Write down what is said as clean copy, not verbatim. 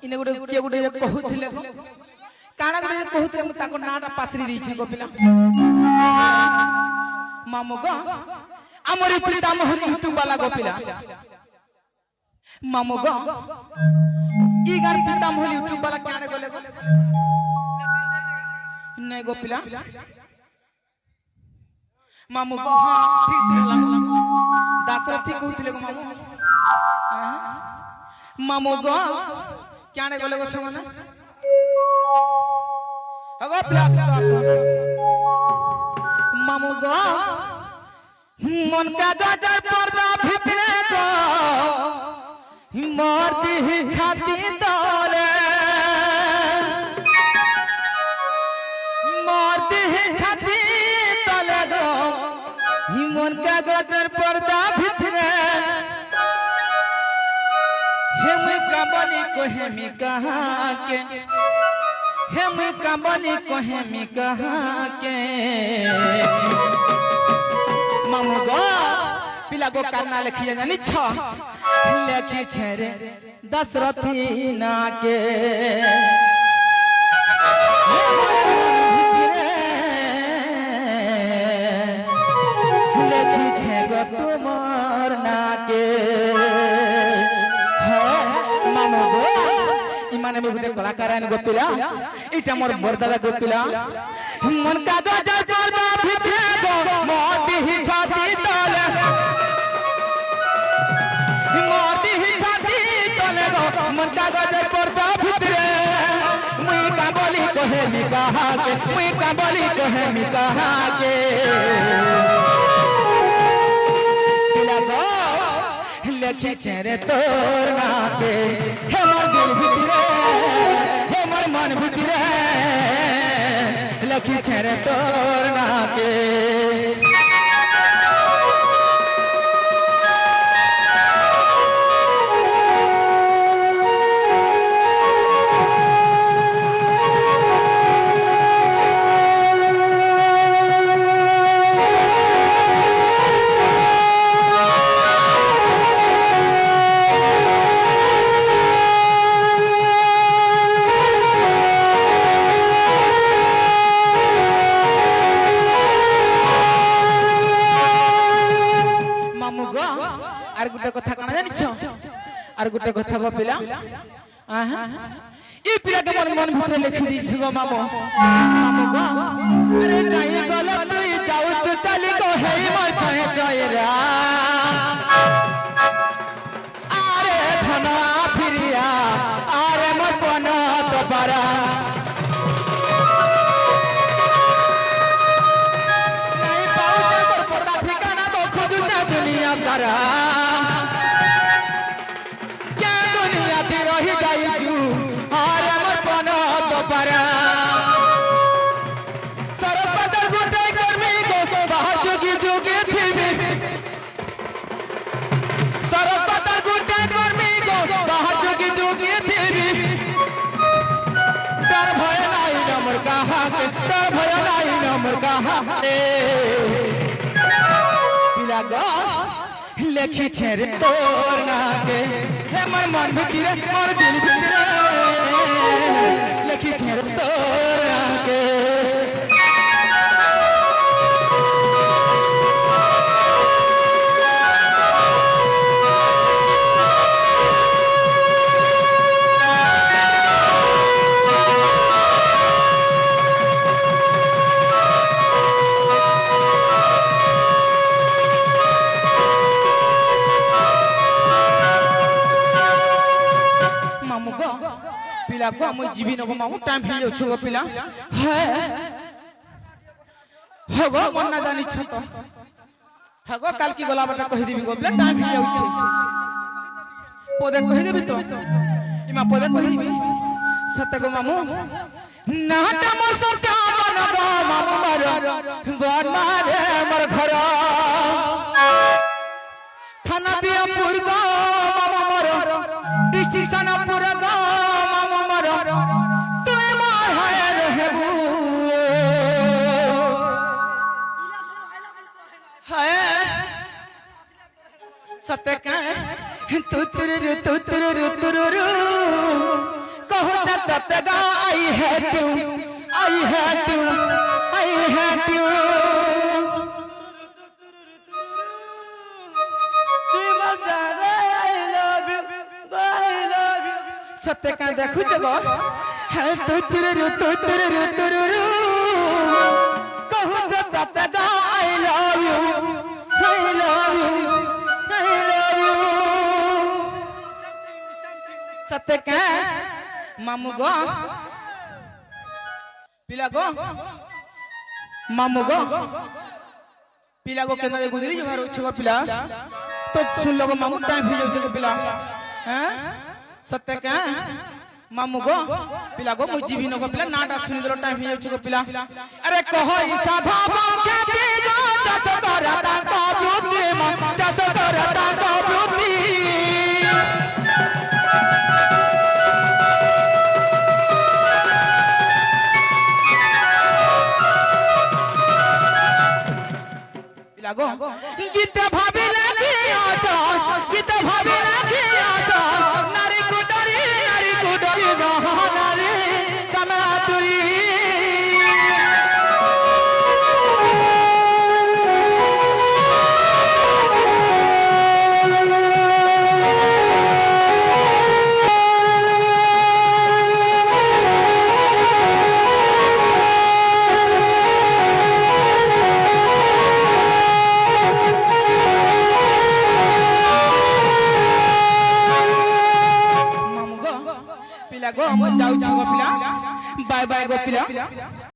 इने गुटे के गुटे कहउथिले काना गुटे कहउथिले मु ताको नाटा पासरी दैछि गो पिला मामो गो हमर पिता मोहर यूट्यूब वाला गो पिला मामो गो ई गार पिता मोहर यूट्यूब वाला काने गोले गो नहीं गो पिला मामू को हां ठीक सुनला दासरथी कहउथिले गो मामू मामू गो काने गोले गो समान अगो प्लस मामू गो मन का गजर पर्दा भितरे गो मरती ही छाती तोरे मरती ही छाती तोले गो मन का गजर पर्दा भितरे हेम कबली को हेमी कहाँ के हेम कबली को हेमी कहाँ के मामू गो पिला गो करना लिखी जानी छ लिखी छे दशरथी ना के लिखी छे गो तुमर ना के मामू गो इमाने में गुटे कलाकार आन गोपिला इटा मोर बरदादा गोपिला मन का गजर पर्दा भितरे गो मोती ही छाती तले मोती ही छाती तले गो मन का गजर पर्दा भितरे मुई का बोली कहे मी कहा के मुई का बोली कहे मी कहा के पिला गो लिखी छे तोर ना के हे मोर दिल भितरे हे मोर मन भितरे लिखी छे तोर ना के आर गुटे कथा काना जानि छ आर गुटे कथा बा पिला आहा ई पिला के मन भीतर लिखि दी छ गो मामो मामो गो अरे जाई गल तुई जाऊ तू चली गो हे म छे जय रा अरे धना फिरिया अरे म पन तो पारा नहीं पाऊ जे पर पता ठिकाना तो खोजू ना दुनिया सारा रही जाई जू और हमर पन तो पारा सरपदर गुटे कर्मी को बाहर जुगी जुगी थी सरपदर गुटे कर्मी को बाहर जुगी जुगी थी डर भय नाही नमर कहा के डर भय नाही नमर कहा रे पिला गो लिखी छे तोर ना के हे मोर मन भितरे मोर दिल भितरे लिखी छे तोर ना के पिला को हम जीवी नबो मामू टाइम हे जाउ छगो पिला है हगो मन ना जानि छ तो हगो काल की गला बटा कहि दिबी गो पिला टाइम हे जाउ छ पदे कहि देबी तो इमा पदे कहि दिबी सत्य गो मामू ना तम सत्य मन गो मामू मर बर मारे मर घर थाना बियापुर गो मामू मर डिस्ट्रिक्ट सनापुर गो सत्य का तुतुरु तुतुरु तुरुरु कहूँ जत गा आई है तू आई है तू आई है तू सत्य का देखु जगो है तू तुरु कहूँ जत गा I love you I love you I love you सत्य का मामू गो पिला गो मामू गो पिला गो केना गुदरी जे मारो छगो पिला तो सुन लो मामू टाइम हो जाउ छगो पिला हैं सत्य का मामू गो पिला गो मुई जीवी नको पिला नाटा सुनि दलो टाइम हो जाउ छगो पिला अरे कहो ई साधा बाके पिला जस करता को ब्यूटी मा जस करता को ब्यूटी लागो गीत भाभी लागी आचा गीत भाभी लागी आचा नारी कुडरी गहनारी कमातुरी पिला गो हम जाऊ छी गो पिला बाय बाय गो पिला।